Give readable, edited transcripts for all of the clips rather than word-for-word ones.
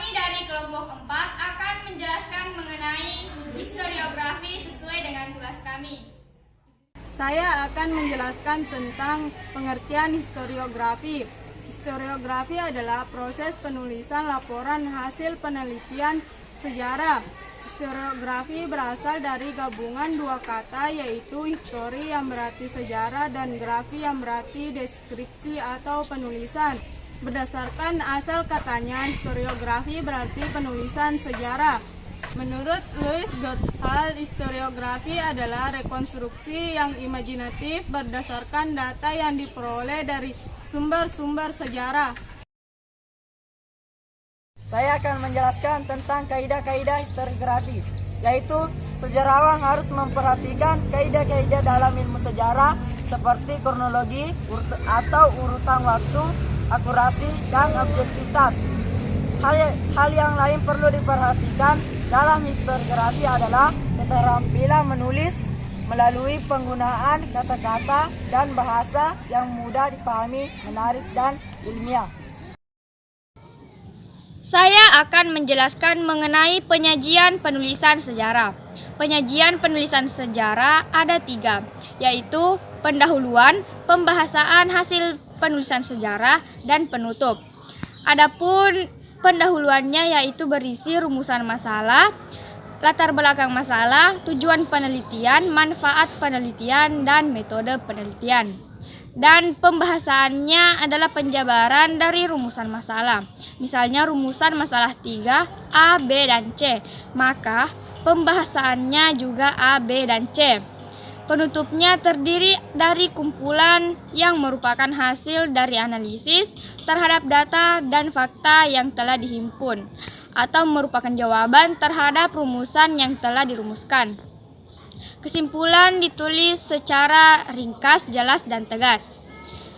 Kami dari kelompok 4 akan menjelaskan mengenai historiografi sesuai dengan tugas kami. Saya akan menjelaskan tentang pengertian historiografi. Historiografi adalah proses penulisan laporan hasil penelitian sejarah. Historiografi berasal dari gabungan dua kata, yaitu histori yang berarti sejarah dan grafi yang berarti deskripsi atau penulisan. Berdasarkan asal katanya, historiografi berarti penulisan sejarah. Menurut Louis Gottschall, historiografi adalah rekonstruksi yang imajinatif berdasarkan data yang diperoleh dari sumber-sumber sejarah. Saya akan menjelaskan tentang kaidah-kaidah historiografi, yaitu sejarawan harus memperhatikan kaidah-kaidah dalam ilmu sejarah seperti kronologi atau urutan waktu, akurasi, dan objektivitas. Hal yang lain perlu diperhatikan dalam historiografi adalah keterampilan menulis melalui penggunaan kata-kata dan bahasa yang mudah dipahami, menarik, dan ilmiah. Saya akan menjelaskan mengenai penyajian penulisan sejarah. Penyajian penulisan sejarah ada 3, yaitu pendahuluan, pembahasaan hasil penulisan sejarah, dan penutup. Adapun pendahuluannya yaitu berisi rumusan masalah, latar belakang masalah, tujuan penelitian, manfaat penelitian, dan metode penelitian. Dan pembahasaannya adalah penjabaran dari rumusan masalah. Misalnya rumusan masalah 3, A, B, dan C. Maka pembahasaannya juga A, B, dan C. Penutupnya terdiri dari kumpulan yang merupakan hasil dari analisis terhadap data dan fakta yang telah dihimpun, atau merupakan jawaban terhadap rumusan yang telah dirumuskan. Kesimpulan ditulis secara ringkas, jelas, dan tegas.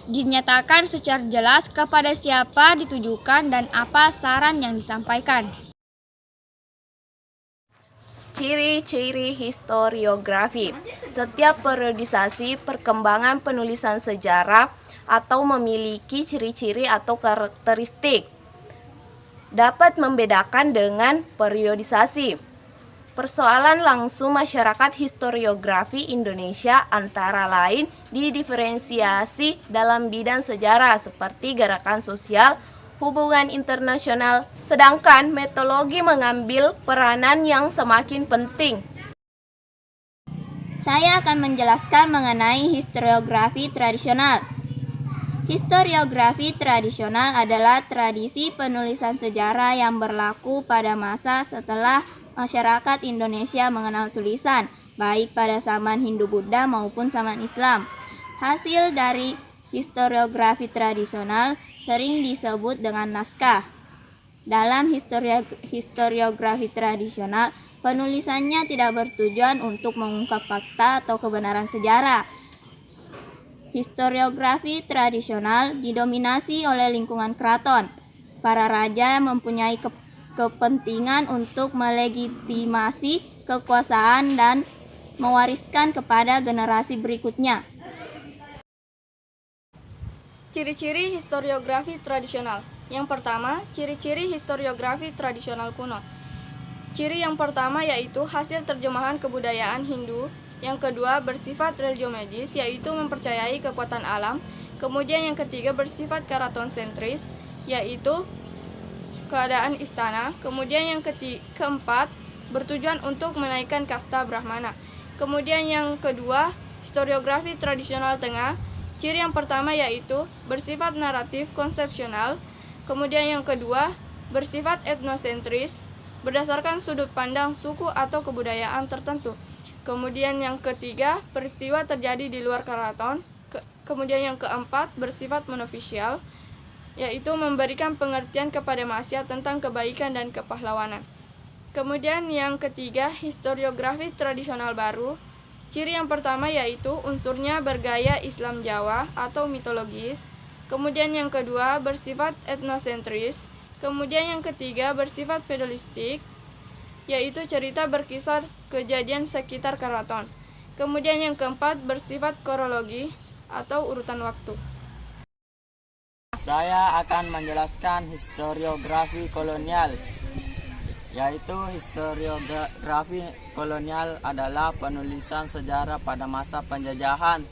Dinyatakan secara jelas kepada siapa ditujukan dan apa saran yang disampaikan. Ciri-ciri historiografi. Setiap periodisasi perkembangan penulisan sejarah atau memiliki ciri-ciri atau karakteristik. Dapat membedakan dengan periodisasi. Persoalan langsung masyarakat historiografi Indonesia antara lain didiferensiasi dalam bidang sejarah seperti gerakan sosial, hubungan internasional, sedangkan metodologi mengambil peranan yang semakin penting. Saya akan menjelaskan mengenai historiografi tradisional. Historiografi tradisional adalah tradisi penulisan sejarah yang berlaku pada masa setelah masyarakat Indonesia mengenal tulisan, baik pada zaman Hindu-Buddha maupun zaman Islam. Hasil dari historiografi tradisional sering disebut dengan naskah. Dalam historiografi tradisional, penulisannya tidak bertujuan untuk mengungkap fakta atau kebenaran sejarah. Historiografi tradisional didominasi oleh lingkungan keraton. Para raja mempunyai kepentingan untuk melegitimasi kekuasaan dan mewariskan kepada generasi berikutnya. Ciri-ciri historiografi tradisional. Yang pertama, ciri-ciri historiografi tradisional kuno. Ciri yang pertama yaitu hasil terjemahan kebudayaan Hindu. Yang kedua, bersifat religio-medis, yaitu mempercayai kekuatan alam. Kemudian yang ketiga, bersifat keraton-sentris, yaitu keadaan istana. Kemudian yang keempat, bertujuan untuk menaikkan kasta Brahmana. Kemudian yang kedua, historiografi tradisional tengah. Ciri yang pertama yaitu bersifat naratif konsepsional. Kemudian yang kedua, bersifat etnosentris, berdasarkan sudut pandang suku atau kebudayaan tertentu. Kemudian yang ketiga, peristiwa terjadi di luar keraton. Kemudian yang keempat, bersifat monofisial, yaitu memberikan pengertian kepada masyarakat tentang kebaikan dan kepahlawanan. Kemudian yang ketiga, historiografi tradisional baru. Ciri yang pertama yaitu unsurnya bergaya Islam Jawa atau mitologis. Kemudian yang kedua, bersifat etnosentris. Kemudian yang ketiga, bersifat feudalistik, yaitu cerita berkisar kejadian sekitar keraton. Kemudian yang keempat, bersifat kronologi atau urutan waktu. Saya akan menjelaskan historiografi kolonial. yaitu historiografi kolonial adalah penulisan sejarah pada masa penjajahan,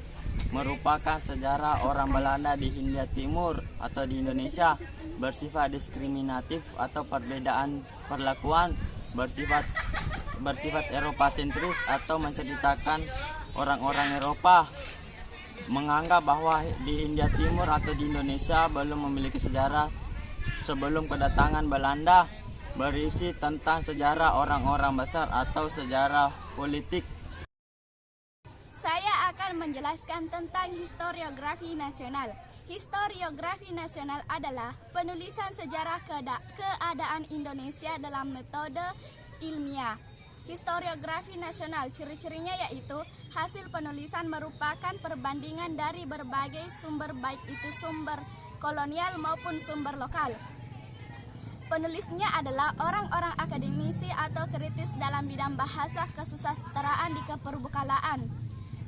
merupakan sejarah orang Belanda di Hindia Timur atau di Indonesia, bersifat diskriminatif atau perbedaan perlakuan, bersifat Eropa sentris atau menceritakan orang-orang Eropa, menganggap bahwa di Hindia Timur atau di Indonesia belum memiliki sejarah sebelum kedatangan Belanda, berisi tentang sejarah orang-orang besar atau sejarah politik. Saya akan menjelaskan tentang historiografi nasional. Historiografi nasional adalah penulisan sejarah keadaan Indonesia dalam metode ilmiah. Historiografi nasional ciri-cirinya yaitu hasil penulisan merupakan perbandingan dari berbagai sumber, baik itu sumber kolonial maupun sumber lokal. Penulisnya adalah orang-orang akademisi atau kritis dalam bidang bahasa kesusastraan di keperbukaan.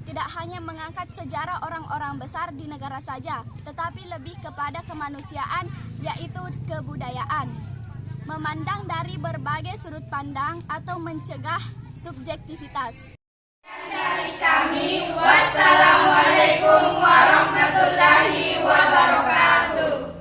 Tidak hanya mengangkat sejarah orang-orang besar di negara saja, tetapi lebih kepada kemanusiaan, yaitu kebudayaan. Memandang dari berbagai sudut pandang atau mencegah subjektivitas. Dari kami, wassalamualaikum warahmatullahi wabarakatuh.